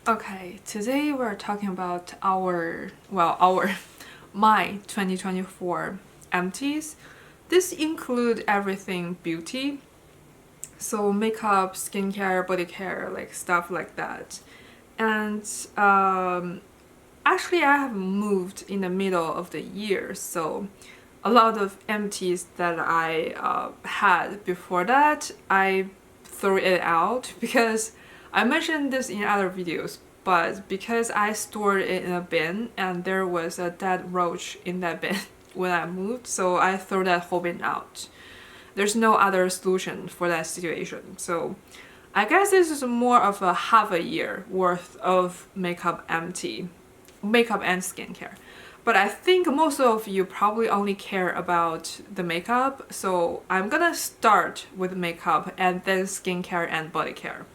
Okay, today we're talking about my 2024 empties. This include everything beauty, so makeup, skincare, body care, like stuff like that. And actually I have moved in the middle of the year, so a lot of empties that I had before that, I threw it out because I mentioned this in other videos, but because I stored it in a bin and there was a dead roach in that bin when I moved, so I threw that whole bin out. There's no other solution for that situation. So I guess this is more of a half a year worth of makeup and skincare. But I think most of you probably only care about the makeup, so I'm gonna start with makeup and then skincare and body care.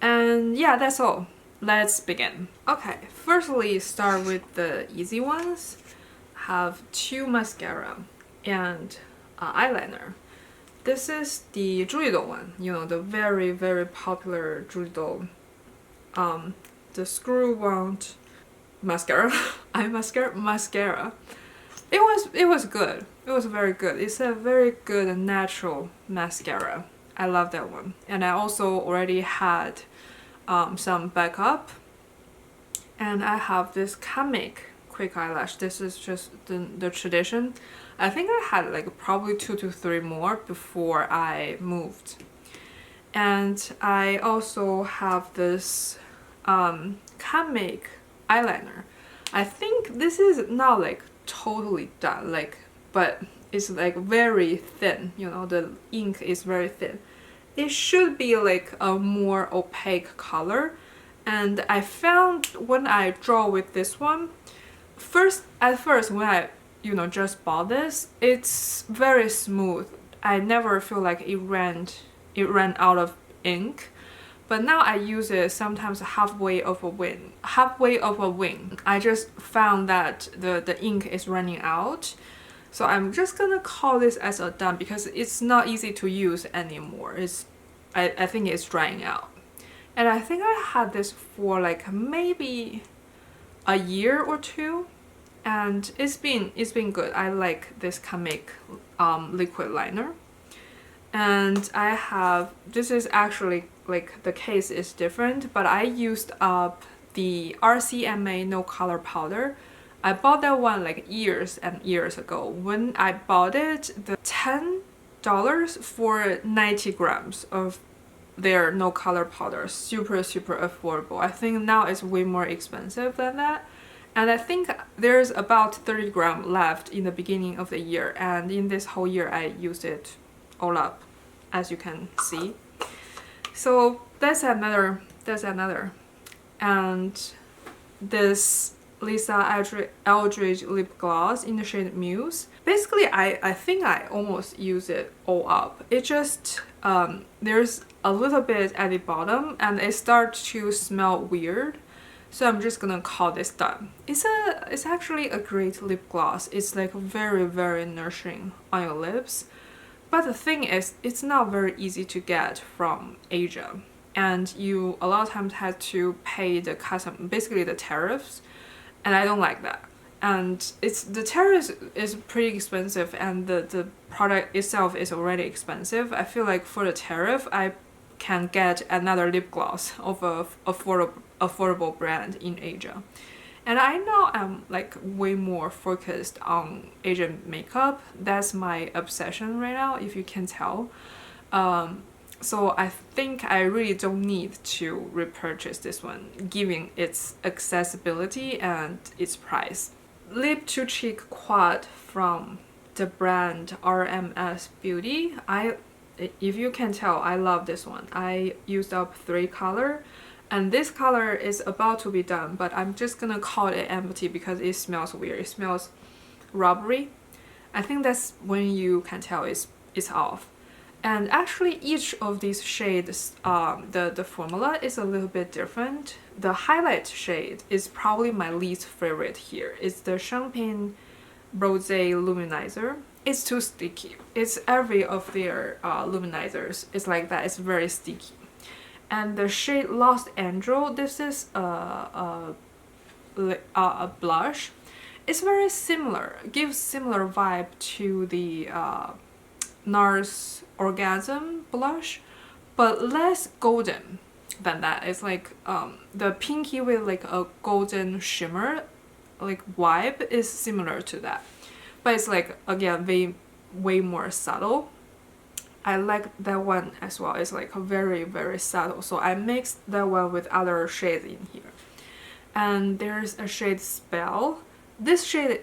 And yeah, that's all. Let's begin. Okay, firstly, start with the easy ones. Have two mascara and eyeliner. This is the Julito one, you know, the very, very popular Julito, the screw wound mascara. eye mascara. It was good. It was very good. It's a very good and natural mascara. I love that one. And I also already had some backup. And I have this Comic quick eyelash. This is just the tradition. I think I had like probably 2 to 3 more before I moved. And I also have this Comic eyeliner. I think this is not like totally done, like, but it's like very thin, you know, the ink is very thin. It should be like a more opaque color, and I found when I draw with this one, at first when I just bought this, it's very smooth. I never feel like it ran out of ink. But now I use it sometimes halfway of a wing. I just found that the ink is running out. So I'm just gonna call this as a done because it's not easy to use anymore. I think it's drying out. And I think I had this for like maybe a year or two. And it's been good. I like this Comic liquid liner. And I have, this is actually like the case is different, but I used up the RCMA no color powder. I bought that one like years and years ago. When I bought it, the $10 for 90 grams of their no color powder, super affordable. I think now it's way more expensive than that. And I think there's about 30 grams left in the beginning of the year, and in this whole year I used it all up, as you can see. So that's another. And this Lisa Eldridge lip gloss in the shade Muse. Basically, I think I almost use it all up. It just there's a little bit at the bottom and it starts to smell weird. So I'm just gonna call this done. It's actually a great lip gloss. It's like very nourishing on your lips. But the thing is, it's not very easy to get from Asia. And you a lot of times have to pay the basically the tariffs. And I don't like that. And the tariffs is pretty expensive and the product itself is already expensive. I feel like for the tariff, I can get another lip gloss of a affordable brand in Asia. And I know I'm like way more focused on Asian makeup. That's my obsession right now, if you can tell. So I think I really don't need to repurchase this one, given its accessibility and its price. Lip to Cheek Quad from the brand RMS Beauty. If you can tell, I love this one. I used up 3 colors. And this color is about to be done, but I'm just gonna call it empty because it smells weird. It smells rubbery. I think that's when you can tell it's off. And actually each of these shades, the formula is a little bit different. The highlight shade is probably my least favorite here. It's the Champagne Rosé Luminizer. It's too sticky. It's every of their luminizers. It's like that. It's very sticky. And the shade Lost Angel, this is a blush. It's very similar, gives similar vibe to the Nars Orgasm blush, but less golden than that. It's like the pinky with like a golden shimmer like vibe is similar to that, but it's like again way more subtle. I like that one as well. It's like very subtle, so I mixed that one with other shades in here. And there's a shade Spell. This shade,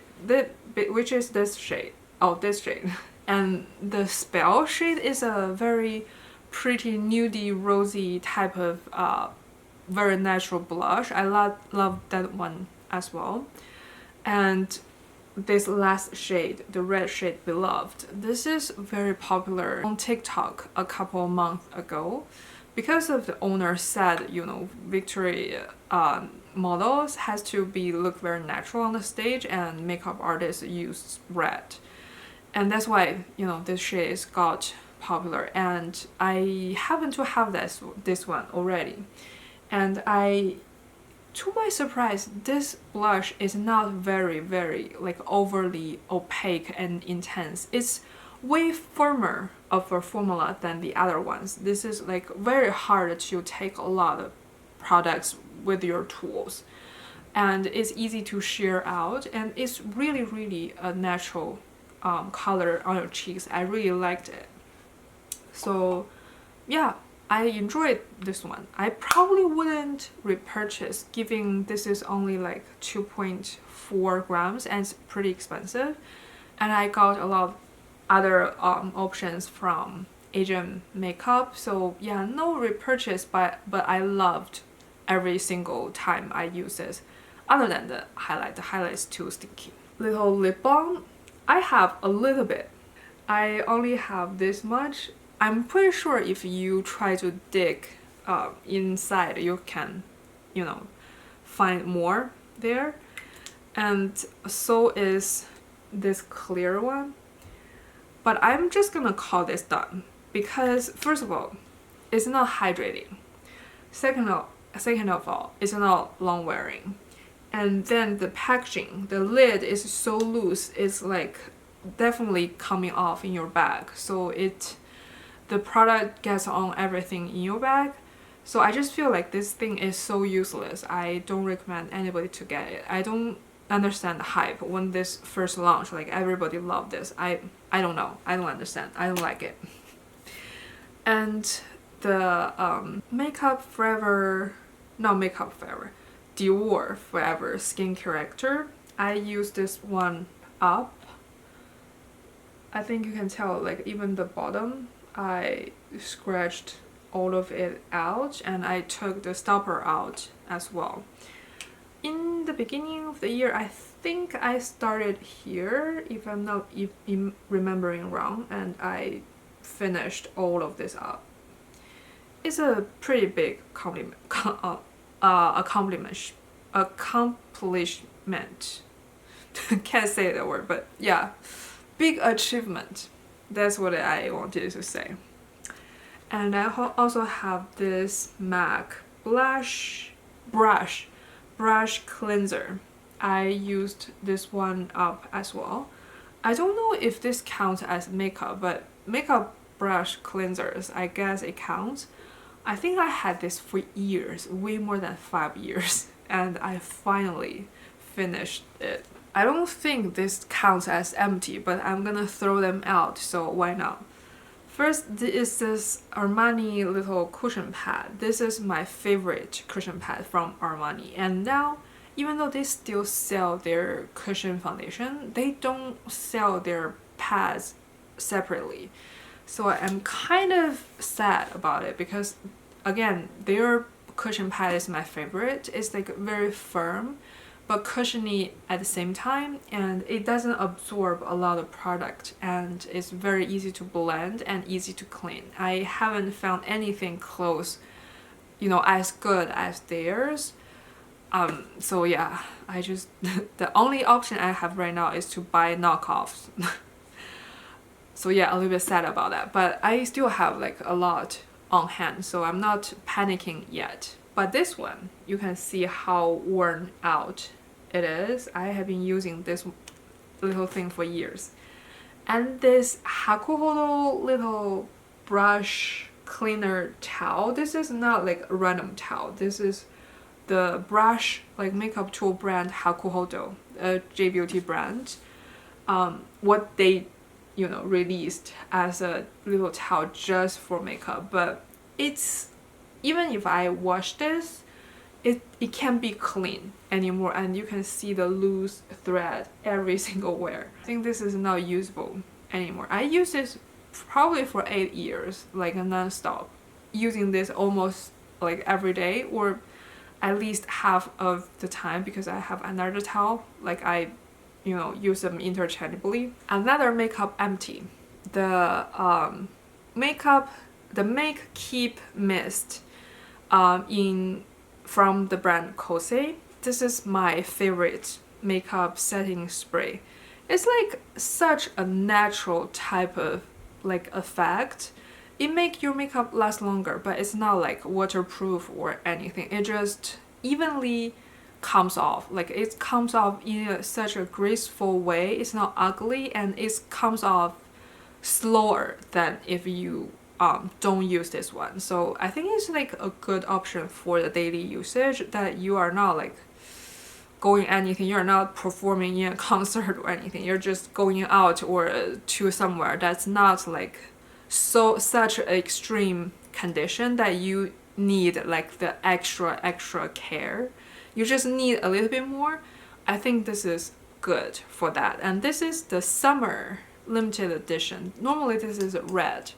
which is this shade. Oh, this shade. And the Spell shade is a very pretty nudie rosy type of very natural blush. I love that one as well. And this last shade, the red shade Beloved, this is very popular on TikTok a couple months ago because of the owner said, you know, Victory models has to look very natural on the stage, and makeup artists use red, and that's why, you know, this shade got popular. And I happen to have this one already, and to my surprise, this blush is not very like overly opaque and intense. It's way firmer of a formula than the other ones. This is like very hard to take a lot of products with your tools, and it's easy to sheer out, and it's really a natural color on your cheeks. I really liked it. So yeah, I enjoyed this one. I probably wouldn't repurchase, given this is only like 2.4 grams and it's pretty expensive. And I got a lot of other options from Asian makeup. So yeah, no repurchase, but I loved every single time I use this. Other than the highlight is too sticky. Little lip balm, I have a little bit. I only have this much. I'm pretty sure if you try to dig inside, you can, you know, find more there. And so is this clear one. But I'm just gonna call this done because, first of all, it's not hydrating. Second of all, it's not long wearing. And then the packaging, the lid is so loose, it's like definitely coming off in your bag. So the product gets on everything in your bag. So I just feel like this thing is so useless. I don't recommend anybody to get it. I don't understand the hype when this first launched. Like everybody loved this. I don't know. I don't understand. I don't like it. And the Dior Forever Skin Corrector. I use this one up. I think you can tell, like even the bottom, I scratched all of it out, and I took the stopper out as well. In the beginning of the year, I think I started here, if I'm not remembering wrong, and I finished all of this up. It's a pretty big accomplishment. Can't say that word, but yeah, big achievement. That's what I wanted to say. And I also have this MAC brush cleanser. I used this one up as well. I don't know if this counts as makeup, but makeup brush cleansers, I guess it counts. I think I had this for years, way more than 5 years, and I finally finished it. I don't think this counts as empty, but I'm gonna throw them out, so why not? First is this Armani little cushion pad. This is my favorite cushion pad from Armani, and now, even though they still sell their cushion foundation, they don't sell their pads separately. So I'm kind of sad about it because, again, their cushion pad is my favorite. It's like very firm but cushiony at the same time, and it doesn't absorb a lot of product, and it's very easy to blend and easy to clean. I haven't found anything close, you know, as good as theirs. So yeah, I just the only option I have right now is to buy knockoffs. So yeah, a little bit sad about that, but I still have like a lot on hand, so I'm not panicking yet. But this one, you can see how worn out it is. I have been using this little thing for years. And this SUQQU little brush cleaner towel, this is not like a random towel. This is the brush, like makeup tool brand SUQQU, a J-Beauty brand. What they, you know, released as a little towel just for makeup. But it's, even if I wash this, it can't be clean anymore, and you can see the loose thread every single wear. I think this is not usable anymore. I use this probably for 8 years, like non-stop, using this almost like every day, or at least half of the time, because I have another towel, like I, you know, use them interchangeably. Another makeup empty, the Make Keep Mist from the brand Haus. This is my favorite makeup setting spray. It's like such a natural type of like effect. It makes your makeup last longer, but it's not like waterproof or anything. It just evenly comes off. Like it comes off in such a graceful way. It's not ugly, and it comes off slower than if you don't use this one. So I think it's like a good option for the daily usage, that you are not like going anything, you're not performing in a concert or anything, you're just going out or to somewhere that's not like such an extreme condition that you need like the extra care. You just need a little bit more. I think this is good for that. And this is the summer limited edition. Normally this is red.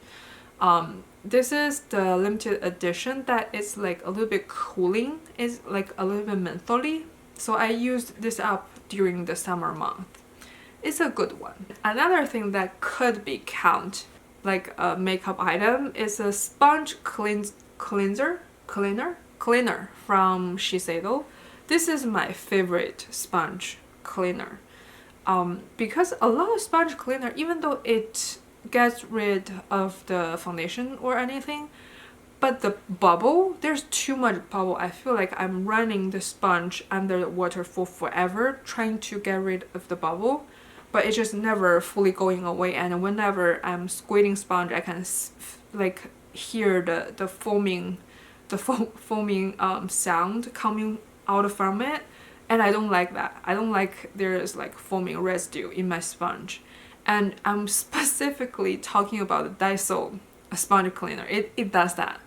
This is the limited edition that is like a little bit cooling. It's like a little bit mentholy. So I used this up during the summer month. It's a good one. Another thing that could be count like a makeup item is a sponge cleaner from Shiseido. This is my favorite sponge cleaner. Because a lot of sponge cleaner, even though it gets rid of the foundation or anything, but the bubble, there's too much bubble. I feel like I'm running the sponge under the water for forever trying to get rid of the bubble, but it's just never fully going away. And whenever I'm squeezing sponge, I can like hear the foaming sound coming out from it, and I don't like that. I don't like there's like foaming residue in my sponge. And I'm specifically talking about the Daiso sponge cleaner. It does that.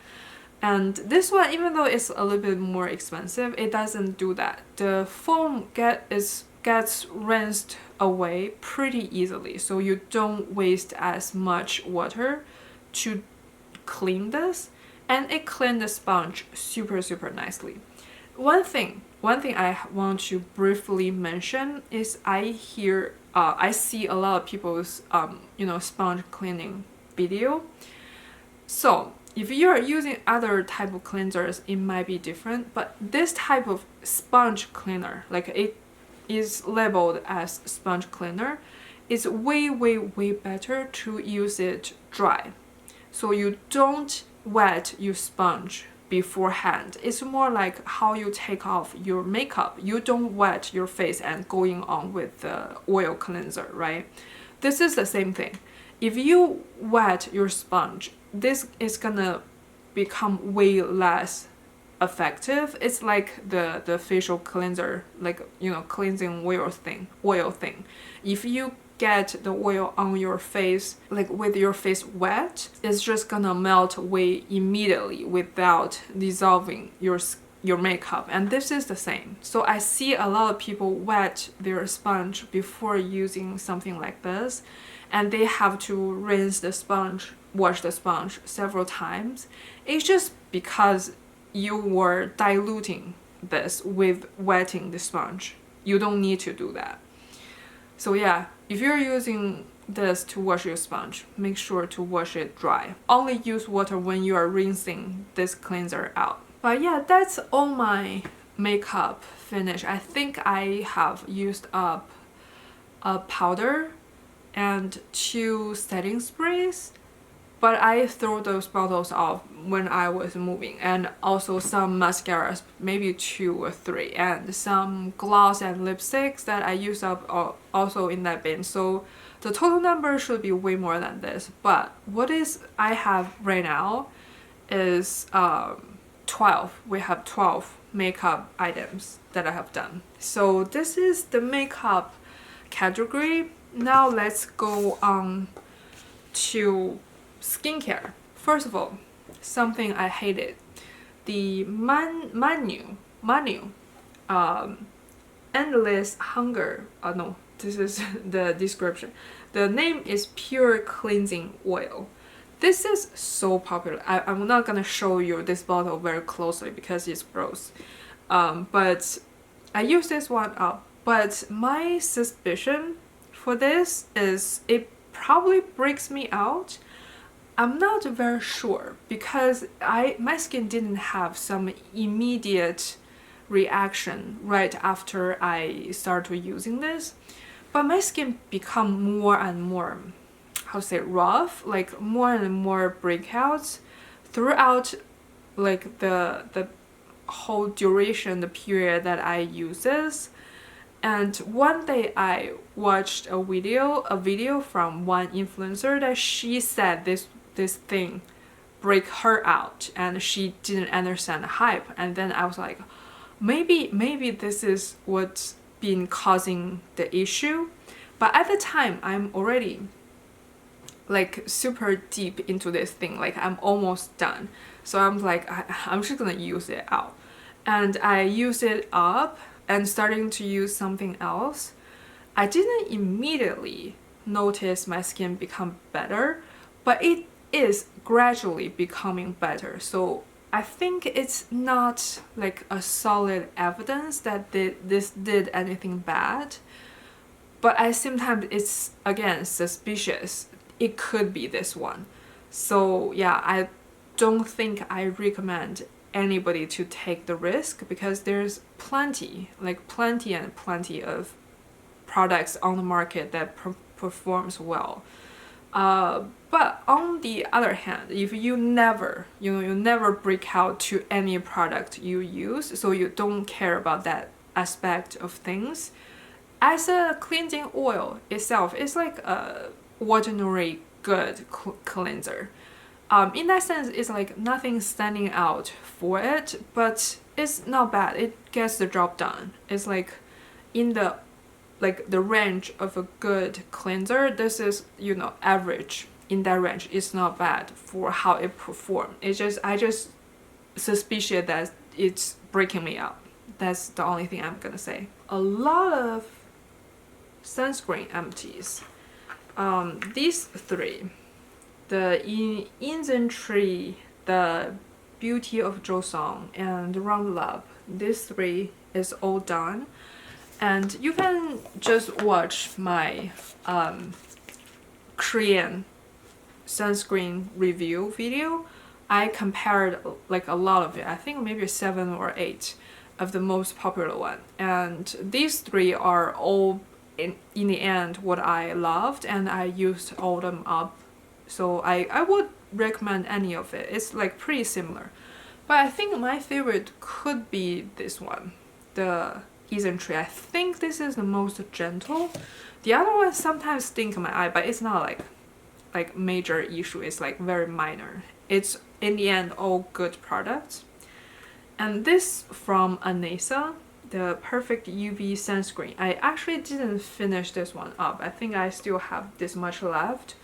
And this one, even though it's a little bit more expensive, it doesn't do that. The foam gets rinsed away pretty easily, so you don't waste as much water to clean this, and it cleans the sponge super nicely. One thing I want to briefly mention is I see a lot of people's sponge cleaning video. So if you are using other type of cleansers, it might be different, but this type of sponge cleaner, like it is labeled as sponge cleaner, is way better to use it dry. So you don't wet your sponge beforehand. It's more like how you take off your makeup. You don't wet your face and going on with the oil cleanser, right? This is the same thing. If you wet your sponge, this is gonna become way less effective. It's like the facial cleanser, like cleansing oil thing. If you get the oil on your face, like with your face wet, it's just gonna melt away immediately without dissolving your makeup. And this is the same. So I see a lot of people wet their sponge before using something like this, and they have to rinse the sponge, wash the sponge several times. It's just because you were diluting this with wetting the sponge. You don't need to do that. So yeah, if you're using this to wash your sponge, make sure to wash it dry. Only use water when you are rinsing this cleanser out. But yeah, that's all my makeup finish. I think I have used up a powder and 2 setting sprays, but I threw those bottles off when I was moving, and also some mascaras, maybe 2 or 3, and some gloss and lipsticks that I used up also in that bin. So the total number should be way more than this. But what is I have right now is 12. We have 12 makeup items that I have done. So this is the makeup category. Now let's go on to skincare. First of all, something I hated, the menu, endless hunger. No, this is the description. The name is pure cleansing oil. This is so popular. I'm not gonna show you this bottle very closely because it's gross. But I use this one up. But my suspicion for this is it probably breaks me out. I'm not very sure because my skin didn't have some immediate reaction right after I started using this, but my skin become more and more, how to say, rough, like more and more breakouts throughout like the whole duration, the period that I use this. And one day I watched a video from one influencer that she said this thing break her out and she didn't understand the hype. And then I was like, maybe this is what's been causing the issue. But at the time I'm already like super deep into this thing, like I'm almost done. So I'm like, I'm just gonna use it out. And I use it up and starting to use something else. I didn't immediately notice my skin become better, but it is gradually becoming better. So I think it's not like a solid evidence that this did anything bad, but at the same time it's again suspicious. It could be this one. So yeah, I don't think I recommend anybody to take the risk because there's plenty of products on the market that performs well. But on the other hand, if you never break out to any product you use, so you don't care about that aspect of things, as a cleansing oil itself, it's like a ordinary good cleanser. In that sense, it's like nothing standing out for it, but it's not bad. It gets the job done. It's like in the range of a good cleanser. This is, average in that range. It's not bad for how it performs. I just suspicious that it's breaking me out. That's the only thing I'm gonna say. A lot of sunscreen empties. These three. The Inventory, the Beauty of Joseon, and Round Love. These three is all done. And you can just watch my Korean sunscreen review video. I compared like a lot of it. I think maybe 7 or 8 of the most popular one. And these three are all in the end what I loved, and I used all them up. So I would recommend any of it. It's like pretty similar. But I think my favorite could be this one, the Inventory. I think this is the most gentle. The other ones sometimes stink in my eye, but it's not like major issue. It's like very minor. It's in the end all good products. And this from Anessa, the Perfect UV Sunscreen. I actually didn't finish this one up. I think I still have this much left.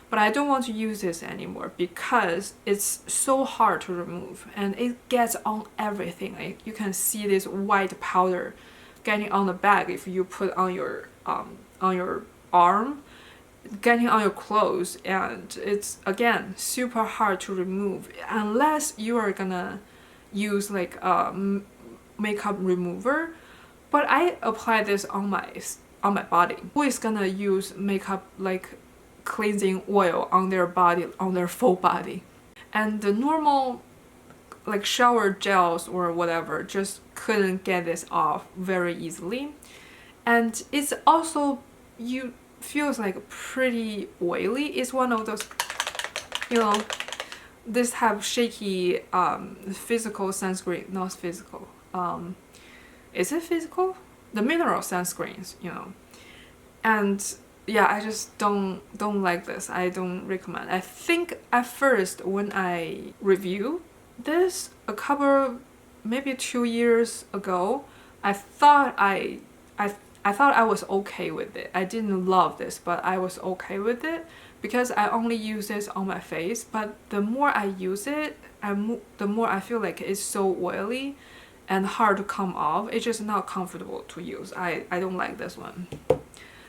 But I don't want to use this anymore because it's so hard to remove and it gets on everything. Like you can see this white powder getting on the bag if you put on your arm, getting on your clothes, and it's again super hard to remove unless you are gonna use like a makeup remover. But I apply this on my body. Who is gonna use makeup like cleansing oil on their body, on their full body? And the normal like shower gels or whatever just couldn't get this off very easily. And it's also feels like pretty oily. It's one of those you know, this have shaky physical sunscreen, not physical. Is it physical? The mineral sunscreens, you know. And yeah, I just don't like this. I don't recommend. I think at first when I reviewed this a couple, maybe 2 years ago, I thought I thought I was okay with it. I didn't love this, but I was okay with it because I only use this on my face. But the more I use it, the more I feel like it's so oily and hard to come off. It's just not comfortable to use. I don't like this one.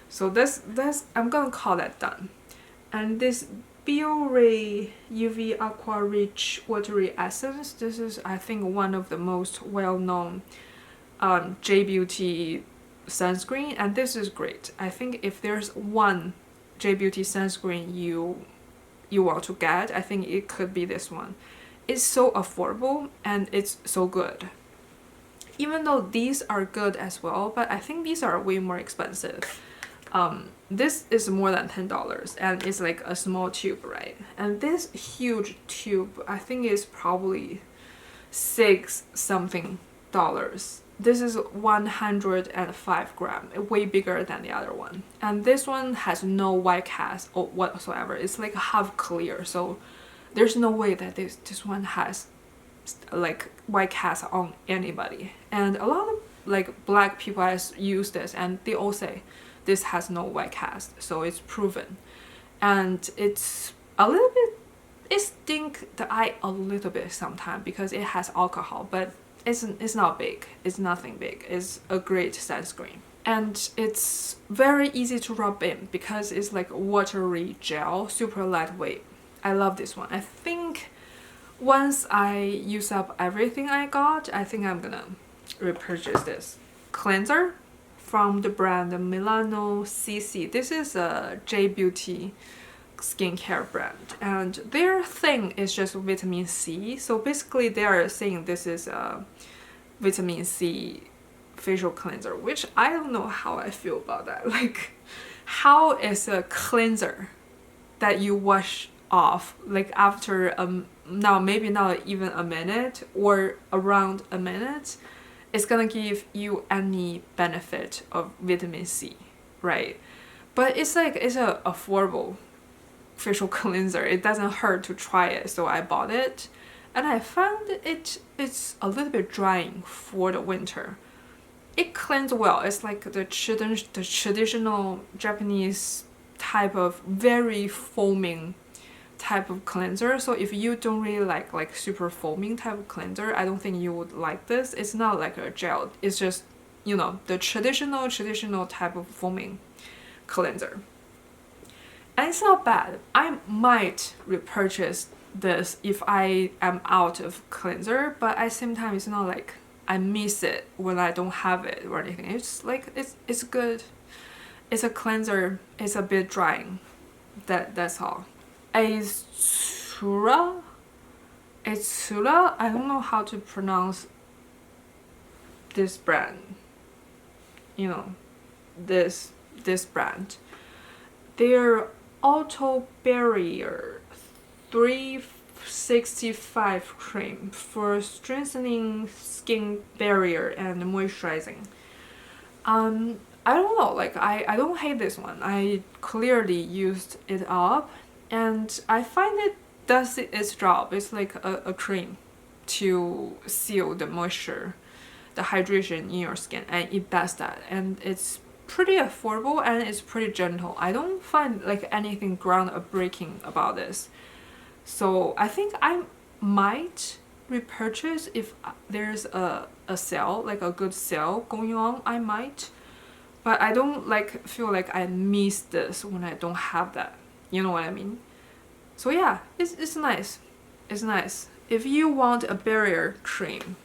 So this I'm gonna call that done. And this Biore UV Aqua Rich Watery Essence. This is, I think, one of the most well-known J Beauty sunscreen, and this is great. I think if there's one J Beauty sunscreen you want to get, I think it could be this one. It's so affordable and it's so good. Even though these are good as well, but I think these are way more expensive. This is more than $10 and it's like a small tube, right? And this huge tube, I think is probably $6 something. This is 105 grams, way bigger than the other one. And this one has no white cast or whatsoever. It's like half clear, so there's no way that this one has like white cast on anybody. And a lot of like black people has used this and they all say this has no white cast, so it's proven. And it's a little bit, it stinks the eye a little bit sometimes because it has alcohol, but it's not big. It's nothing big. It's a great sunscreen. And it's very easy to rub in because it's like watery gel, super lightweight. I love this one. I think once I use up everything I got, I think I'm gonna repurchase this cleanser from the brand Milano CC. This is a J Beauty skincare brand, and their thing is just vitamin C. So basically they are saying this is a vitamin C facial cleanser, which I don't know how I feel about that. Like, how is a cleanser that you wash off like after now maybe not even a minute or around a minute, it's gonna give you any benefit of vitamin C, right? But it's like, it's a affordable facial cleanser. It doesn't hurt to try it, so I bought it, and I found it's a little bit drying for the winter. It cleans well. It's like the traditional Japanese type of very foaming type of cleanser. So if you don't really like super foaming type of cleanser, I don't think you would like this. It's not like a gel. It's just, you know, the traditional type of foaming cleanser. And it's not bad. I might repurchase this if I am out of cleanser, but at the same time, it's not like I miss it when I don't have it or anything. It's like, it's good. It's a cleanser. It's a bit drying. That's all. Aesura? I don't know how to pronounce this brand. You know, this brand. Their Auto Barrier 365 cream for strengthening skin barrier and moisturizing. I don't know, like I don't hate this one. I clearly used it up and I find it does its job. It's like a cream to seal the moisture, the hydration in your skin, and it does that, and it's pretty affordable and it's pretty gentle. I don't find like anything groundbreaking about this. So I think I might repurchase if there's a sale, like a good sale going on, I might. But I don't like feel like I miss this when I don't have that. You know what I mean? So yeah, it's nice. It's nice. If you want a barrier cream,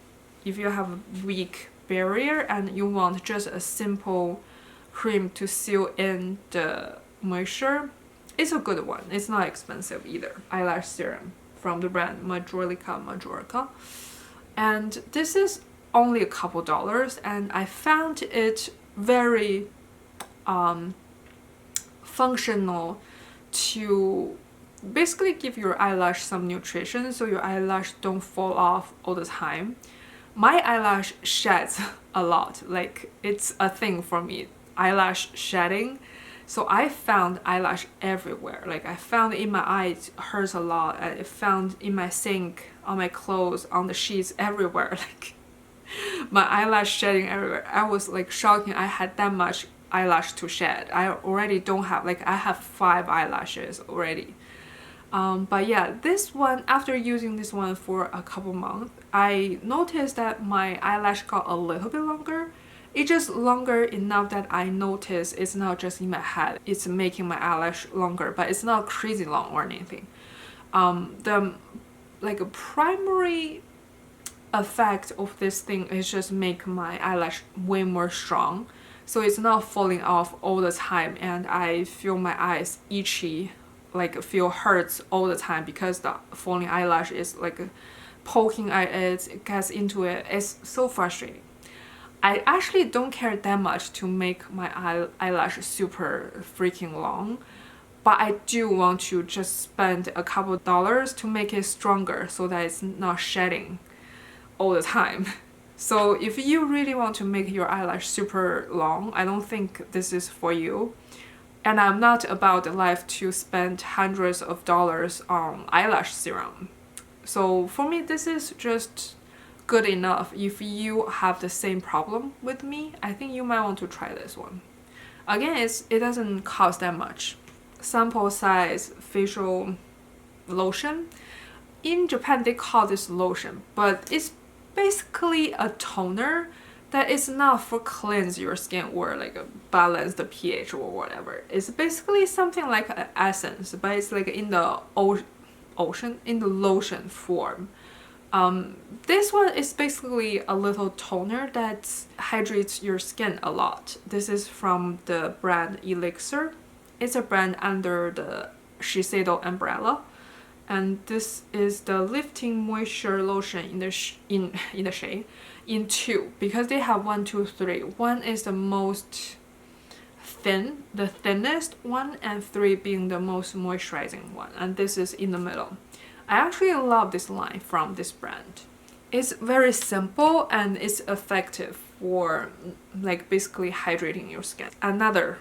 if you have a weak barrier and you want just a simple cream to seal in the moisture, it's a good one. It's not expensive either. Eyelash serum from the brand Majorica. And this is only a couple dollars, and I found it very functional to basically give your eyelash some nutrition so your eyelash don't fall off all the time. My eyelash sheds a lot, like it's a thing for me, eyelash shedding. So I found eyelash everywhere. Like I found in my eye, it hurts a lot. I found in my sink, on my clothes, on the sheets, everywhere. Like my eyelash shedding everywhere. I was like shocking I had that much eyelash to shed. I already don't have, like I have 5 eyelashes already. But yeah, this one, after using this one for a couple months, I noticed that my eyelash got a little bit longer. It's just longer enough that I notice it's not just in my head, it's making my eyelash longer, but it's not crazy long or anything. The like a primary effect of this thing is just make my eyelash way more strong, so it's not falling off all the time, and I feel my eyes itchy, like feel hurts all the time because the falling eyelash is like poking at it, it gets into it. It's so frustrating. I actually don't care that much to make my eyelash super freaking long, but I do want to just spend a couple dollars to make it stronger so that it's not shedding all the time. So if you really want to make your eyelash super long, I don't think this is for you. And I'm not about the life to spend hundreds of dollars on eyelash serum. So for me, this is just good enough. If you have the same problem with me, I think you might want to try this one. Again, it doesn't cost that much. Sample size facial lotion. In Japan, they call this lotion, but it's basically a toner that is not for cleanse your skin or like balance the pH or whatever. It's basically something like an essence, but it's like in the lotion form. This one is basically a little toner that hydrates your skin a lot. This is from the brand Elixir. It's a brand under the Shiseido umbrella. And this is the lifting moisture lotion in the shade in 2, because they have 1, 2, 3. 1 is the most thin, the thinnest one, and 3 being the most moisturizing one, and this is in the middle. I actually love this line from this brand. It's very simple and it's effective for like basically hydrating your skin. Another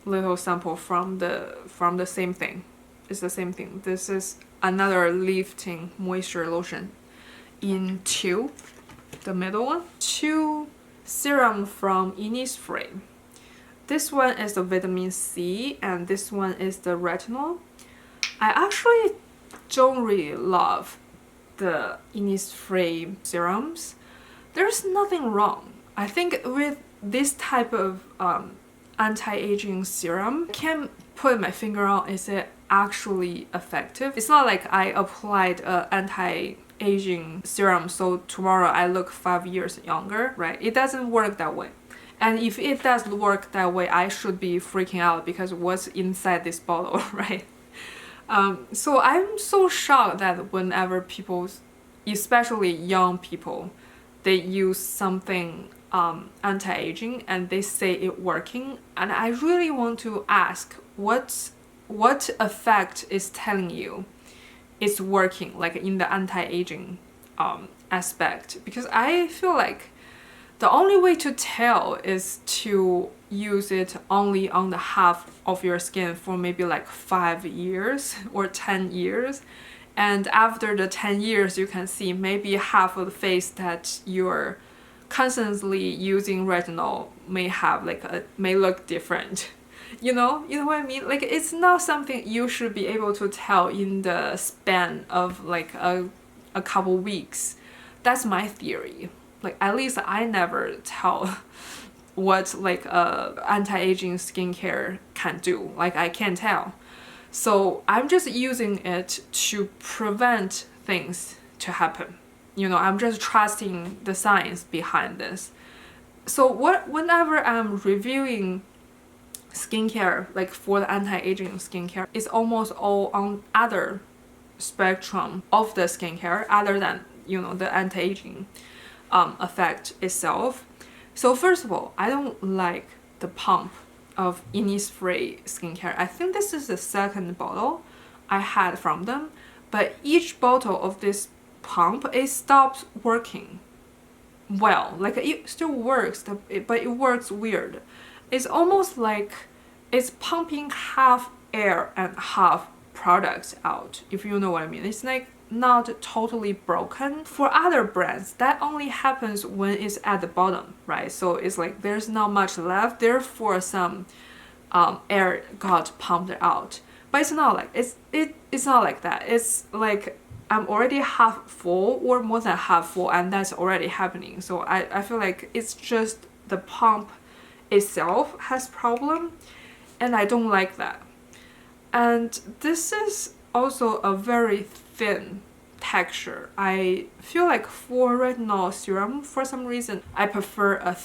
little sample from the same thing. It's the same thing. This is another lifting moisture lotion in 2, the middle one. 2 serum from Innisfree. This one is the vitamin C and this one is the retinol. I actually don't really love the Innisfree serums. There's nothing wrong. I think with this type of anti-aging serum, I can't put my finger on is it actually effective. It's not like I applied an anti-aging serum so tomorrow I look 5 years younger, right? It doesn't work that way. And if it does work that way, I should be freaking out because what's inside this bottle, right? So I'm so shocked that whenever people, especially young people, they use something anti-aging and they say it working, and I really want to ask what effect is telling you it's working, like in the anti-aging aspect, because I feel like the only way to tell is to use it only on the half of your skin for maybe like 5 years or 10 years. And after the 10 years, you can see maybe half of the face that you're constantly using retinol may have like may look different. You know what I mean? Like it's not something you should be able to tell in the span of like a couple weeks. That's my theory. Like at least I never tell what like anti-aging skincare can do. Like I can't tell. So I'm just using it to prevent things to happen. You know, I'm just trusting the science behind this. So whenever I'm reviewing skincare, like for the anti-aging skincare, it's almost all on other spectrum of the skincare other than, you know, the anti-aging effect itself. So first of all, I don't like the pump of Innisfree skincare. I think this is the second bottle. I had from them, but each bottle of this pump, it stops working well. Like it still works, but it works weird. It's almost like it's pumping half air and half products out, if you know what I mean. It's like not totally broken. For other brands, that only happens when it's at the bottom, right? So it's like there's not much left, therefore some air got pumped out. But it's not like it's not like that. It's like I'm already half full or more than half full, and that's already happening. So I feel like it's just the pump itself has problem, and I don't like that. And this is also a very thin texture. I feel like for retinol serum, for some reason, I prefer a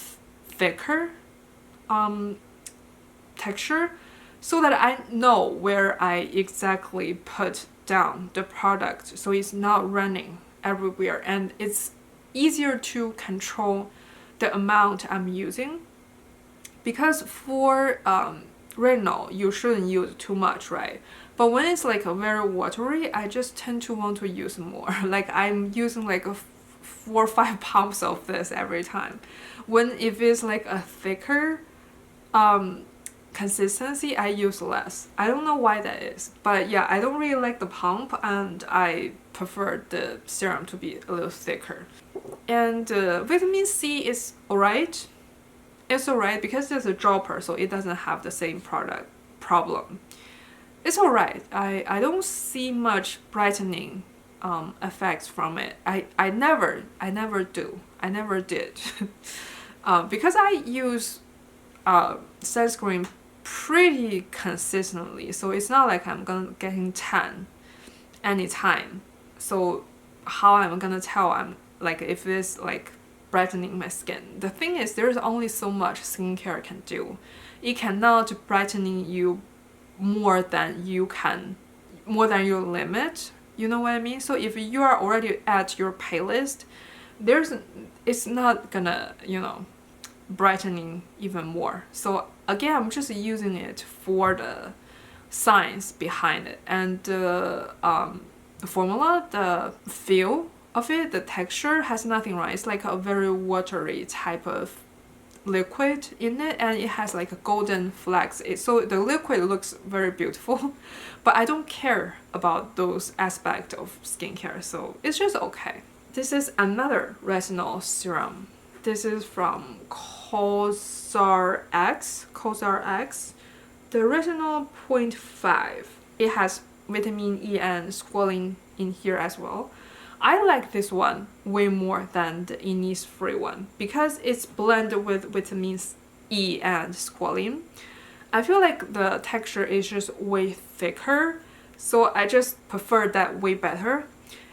thicker texture, so that I know where I exactly put down the product, so it's not running everywhere, and it's easier to control the amount I'm using. Because for retinol, you shouldn't use too much, right? But when it's like a very watery, I just tend to want to use more. Like I'm using like 4 or 5 pumps of this every time. When if it's like a thicker consistency, I use less. I don't know why that is, but yeah, I don't really like the pump, and I prefer the serum to be a little thicker. And vitamin C is alright. It's alright because it's a dropper, so it doesn't have the same product problem. It's alright. I don't see much brightening effects from it. I never do. I never did. Because I use sunscreen pretty consistently, so it's not like I'm gonna getting tan anytime. So how I'm gonna tell I'm like if it's like brightening my skin? The thing is, there's only so much skincare can do. It cannot brightening you more than your limit. You know what I mean? So if you are already at your palest, it's not gonna, you know, brightening even more. So again, I'm just using it for the science behind it, and the formula, the feel of it, the texture has nothing, right? It's like a very watery type of liquid in it, and it has like a golden flecks. So the liquid looks very beautiful, but I don't care about those aspects of skincare, so it's just okay. This is another retinol serum. This is from Cosrx. The retinol 0.5. It has vitamin E and squalene in here as well. I like this one way more than the Innisfree one because it's blended with vitamins E and squalene. I feel like the texture is just way thicker, so I just prefer that way better.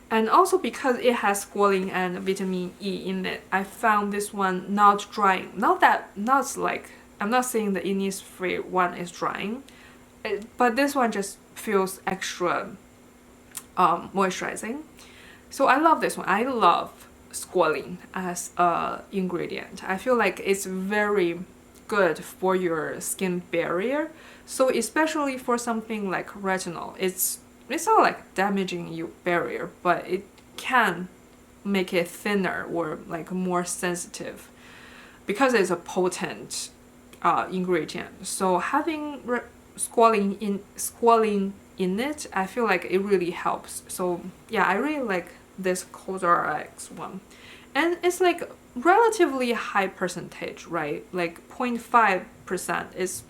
And also because it has squalene and vitamin E in it, I found this one not drying. Not like, I'm not saying the Innisfree one is drying, but this one just feels extra moisturizing. So I love this one. I love squalene as an ingredient. I feel like it's very good for your skin barrier. So especially for something like retinol, it's not like damaging your barrier, but it can make it thinner or like more sensitive because it's a potent ingredient. So having squalene in it, I feel like it really helps. So yeah, I really like this Cosrx one, and it's like relatively high percentage, right? Like 0.5% is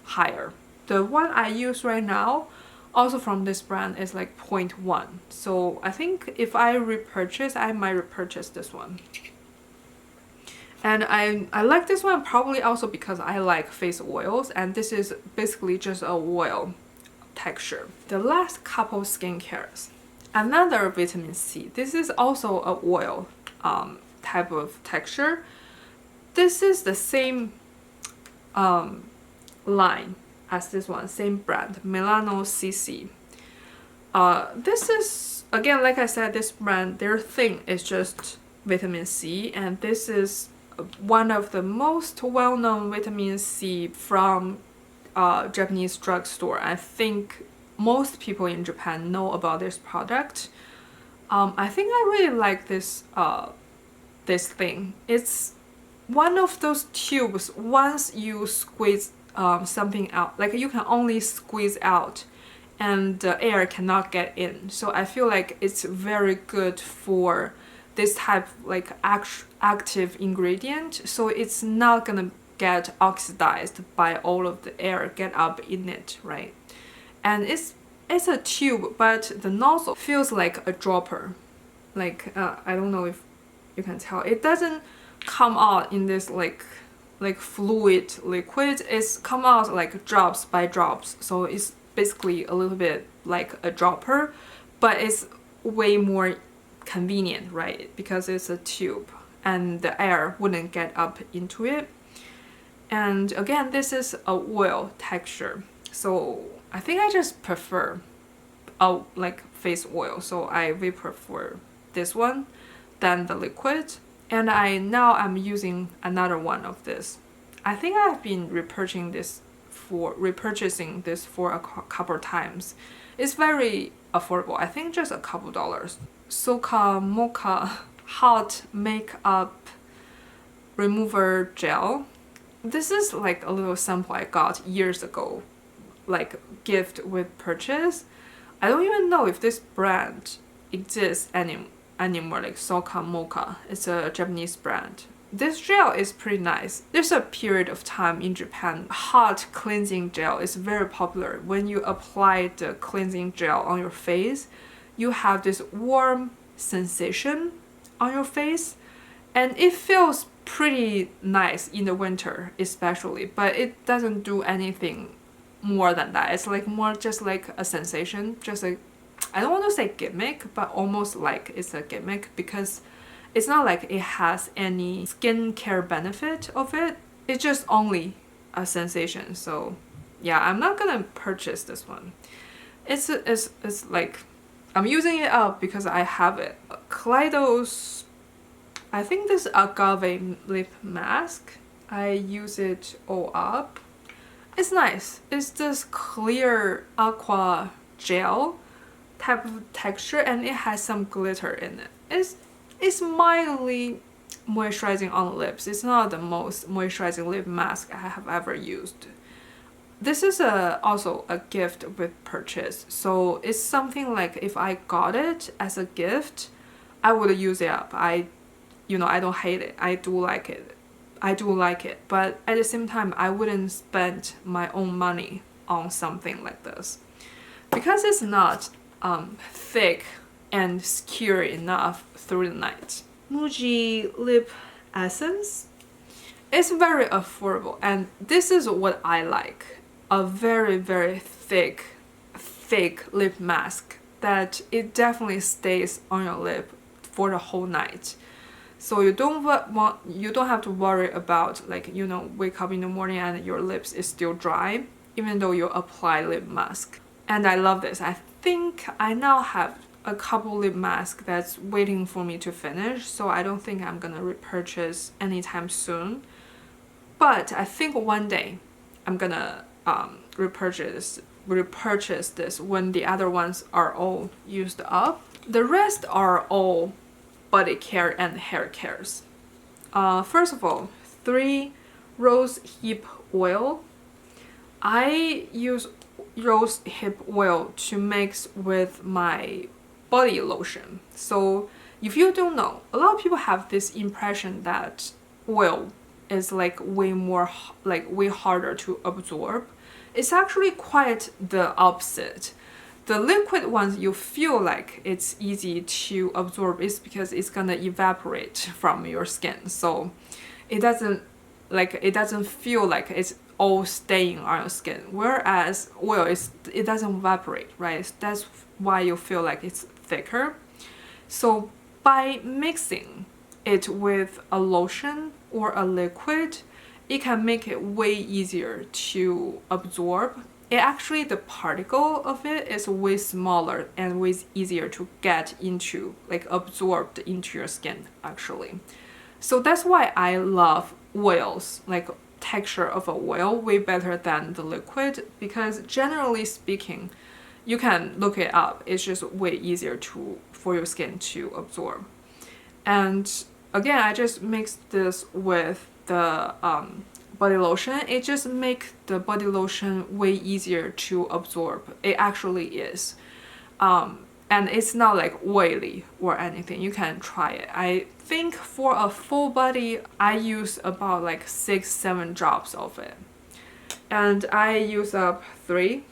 higher. The one I use right now, also from this brand, is like 0.1. So I think if I repurchase, I might repurchase this one. And I like this one probably also because I like face oils, and this is basically just a oil texture. The last couple skincares, another vitamin C. This is also a oil type of texture. This is the same line as this one, same brand, Milano CC. This is, again, like I said, this brand, their thing is just vitamin C, and this is one of the most well-known vitamin C from Japanese drugstore. I think most people in Japan know about this product. I think I really like this this thing. It's one of those tubes. Once you squeeze something out, like you can only squeeze out and the air cannot get in. So I feel like it's very good for this type like active ingredient, so it's not gonna get oxidized by all of the air get up in it, right? And it's a tube, but the nozzle feels like a dropper. Like I don't know if you can tell, it doesn't come out in this like fluid liquid. It's come out like drops by drops, so it's basically a little bit like a dropper, but it's way more convenient, right? Because it's a tube and the air wouldn't get up into it. And again, this is a oil texture, so I think I just prefer like face oil, so I will prefer this one than the liquid. And I'm using another one of this. I think I've been repurchasing this for a couple times. It's very affordable. I think just a couple dollars. SUQQU Mocha Hot Makeup Remover Gel. This is like a little sample I got years ago, like gift with purchase. I don't even know if this brand exists anymore, like SUQQU Mocha. It's a Japanese brand. This gel is pretty nice. There's a period of time in Japan, hot cleansing gel is very popular. When you apply the cleansing gel on your face, you have this warm sensation on your face, and it feels pretty nice in the winter especially, but it doesn't do anything more than that. It's like more just like a sensation, just like, I don't want to say gimmick, but almost like it's a gimmick, because it's not like it has any skincare benefit of it. It's just only a sensation. So yeah, I'm not gonna purchase this one. It's like, I'm using it up because I have it. Kaleido's, I think this agave lip mask. I use it all up. It's nice. It's this clear aqua gel type of texture, and it has some glitter in it. It's mildly moisturizing on the lips. It's not the most moisturizing lip mask I have ever used. This is also a gift with purchase, so it's something like if I got it as a gift, I would use it up. I don't hate it. I do like it, but at the same time, I wouldn't spend my own money on something like this because it's not thick and secure enough through the night. Muji lip essence. It's very affordable, and this is what I like. A very, very thick lip mask that it definitely stays on your lip for the whole night. So you don't have to worry about, like, wake up in the morning and your lips is still dry even though you apply lip mask. And I love this. I think I now have a couple lip masks that's waiting for me to finish, so I don't think I'm gonna repurchase anytime soon. But I think one day I'm gonna repurchase this when the other ones are all used up. The rest are all body care and hair cares. First of all, 3 rose hip oil. I use rose hip oil to mix with my body lotion. So if you don't know, a lot of people have this impression that oil is like way harder to absorb. It's actually quite the opposite. The liquid ones, you feel like it's easy to absorb is because it's gonna evaporate from your skin, so it doesn't feel like it's all staying on your skin. Whereas oil it doesn't evaporate, right? That's why you feel like it's thicker. So by mixing it with a lotion or a liquid, it can make it way easier to absorb. The particle of it is way smaller and way easier to get into, like absorbed into your skin actually. So that's why I love oils, like texture of an oil way better than the liquid, because generally speaking, you can look it up. It's just way easier for your skin to absorb. And again, I just mixed this with the body lotion. It just makes the body lotion way easier to absorb. It actually is. And it's not like oily or anything. You can try it. I think for a full body, I use about like 6-7 drops of it. And I use up 3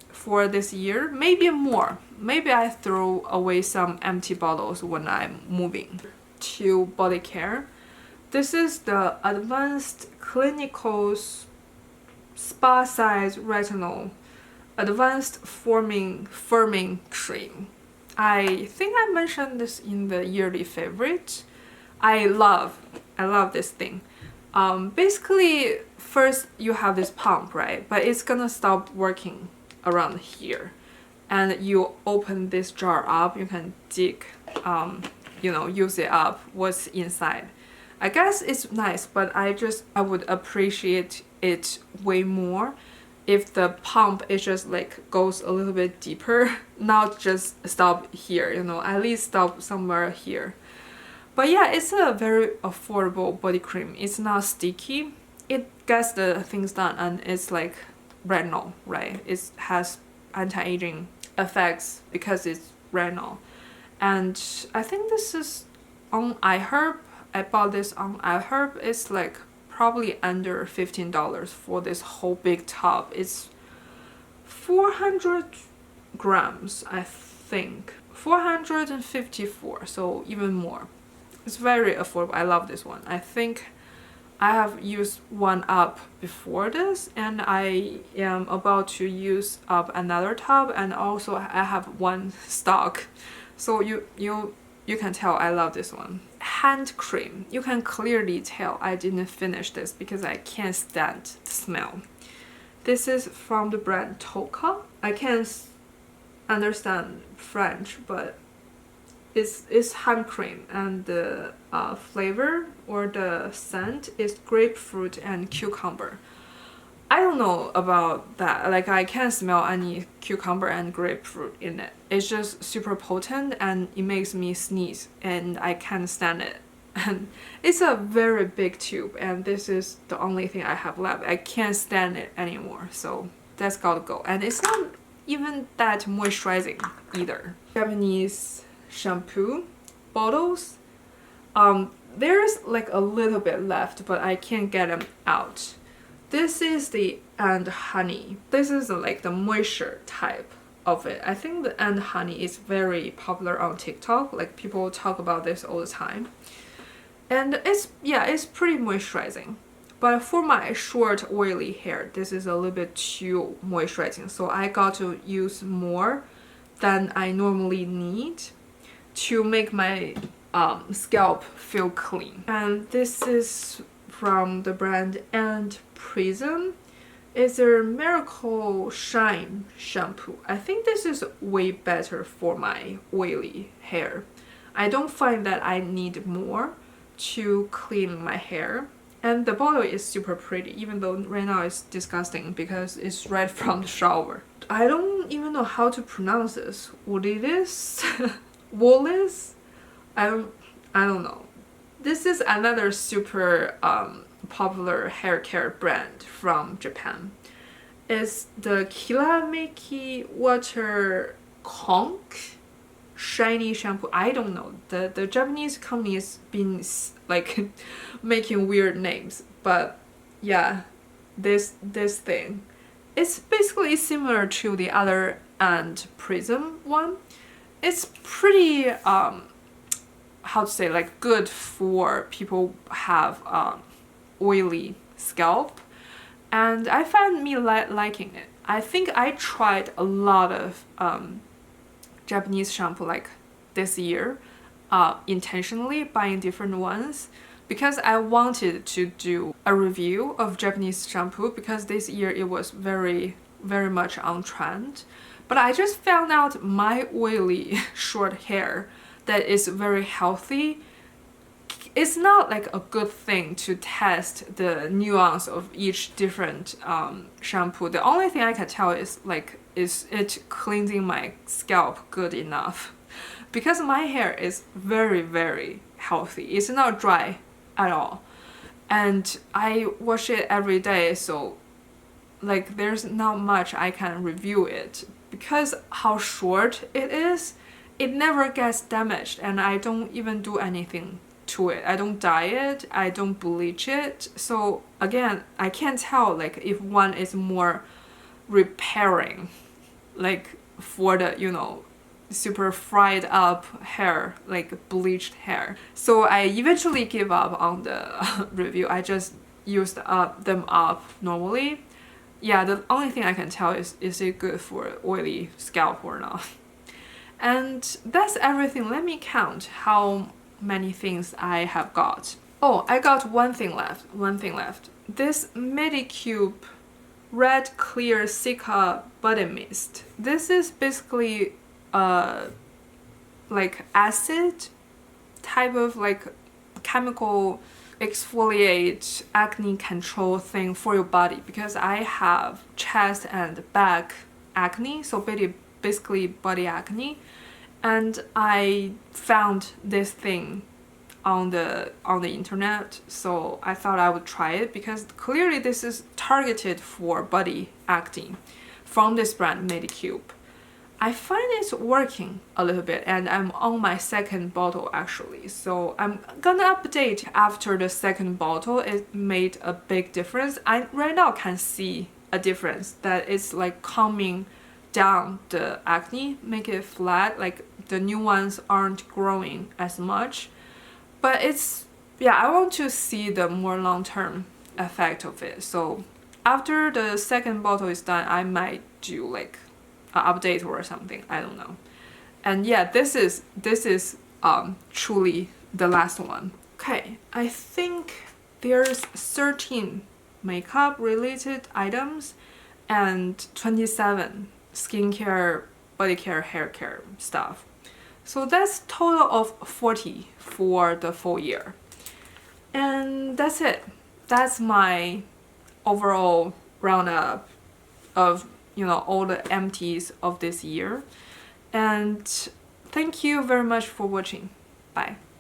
for this year, maybe more. Maybe I throw away some empty bottles when I'm moving. To body care. This is the Advanced Clinicals Spa Size Retinol Advanced Firming Cream. I think I mentioned this in the yearly favorite. I love this thing. Basically, first you have this pump, right? But it's gonna stop working around here. And you open this jar up, you can dig, you know, use it up, what's inside. I guess it's nice, but I would appreciate it way more if the pump is just like goes a little bit deeper, not just stop here, you know, at least stop somewhere here. But yeah, it's a very affordable body cream. It's not sticky. It gets the things done, and it's like retinol, right? It has anti-aging effects because it's retinol. And I think this is on iHerb. I bought this on iHerb. It's like probably under $15 for this whole big tub. It's 400 grams, I think. 454, so even more. It's very affordable. I love this one. I think I have used one up before this, and I am about to use up another tub, and also I have one stock. So you can tell I love this one. Hand cream. You can clearly tell I didn't finish this because I can't stand the smell. This is from the brand Toka. I can't understand French, but it's hand cream, and the flavor or the scent is grapefruit and cucumber. I don't know about that. Like, I can't smell any cucumber and grapefruit in it. It's just super potent and it makes me sneeze, and I can't stand it. And it's a very big tube, and this is the only thing I have left. I can't stand it anymore, so that's gotta go. And it's not even that moisturizing either. Japanese shampoo bottles. There's like a little bit left, but I can't get them out. This is the And Honey. This is like the moisture type of it. I think the And Honey is very popular on TikTok. Like, people talk about this all the time. And it's pretty moisturizing. But for my short oily hair, this is a little bit too moisturizing. So I got to use more than I normally need to make my scalp feel clean. And this is from the brand And Prism. It's a Miracle Shine shampoo. I think this is way better for my oily hair. I don't find that I need more to clean my hair. And the bottle is super pretty, even though right now it's disgusting because it's right from the shower. I don't even know how to pronounce this. Woolies? Woolies? I don't know. This is another super popular hair care brand from Japan. It's the Kirameki Water Conk Shiny Shampoo. I don't know. The Japanese company has been like making weird names, but yeah, this thing. It's basically similar to the other And Prism one. It's pretty how to say, like, good for people who have oily scalp, and I found me liking it. I think I tried a lot of Japanese shampoo like this year, intentionally buying different ones because I wanted to do a review of Japanese shampoo because this year it was very much on trend. But I just found out my oily short hair that is very healthy it's not like a good thing to test the nuance of each different shampoo. The only thing I can tell is like, is it cleansing my scalp good enough? Because my hair is very, very healthy. It's not dry at all. And I wash it every day, so like there's not much I can review it. Because how short it is, it never gets damaged, and I don't even do anything to it. I don't dye it, I don't bleach it. So again, I can't tell like if one is more repairing, like for the, you know, super fried up hair, like bleached hair. So I eventually give up on the review. I just used them up normally. Yeah, the only thing I can tell is it good for oily scalp or not. And that's everything. Let me count how many things I have got. Oh, I got one thing left. This Medicube Red Clear Cica Body Mist. This is basically like acid type of like chemical exfoliate acne control thing for your body, because I have chest and back acne, so basically body acne, and I found this thing on the internet, so I thought I would try it because clearly this is targeted for body acne from this brand Medicube. I find it's working a little bit, and I'm on my second bottle actually, so I'm gonna update after the second bottle. It made a big difference. I right now can see a difference, that it's like calming down the acne, make it flat, like the new ones aren't growing as much. But it's, yeah, I want to see the more long-term effect of it. So after the second bottle is done, I might do like an update or something, I don't know. And yeah, this is truly the last one. Okay, I think there's 13 makeup related items and 27 skincare, body care, hair care stuff. So that's total of 40 for the full year. And that's it. That's my overall roundup of, you know, all the empties of this year. And thank you very much for watching. Bye.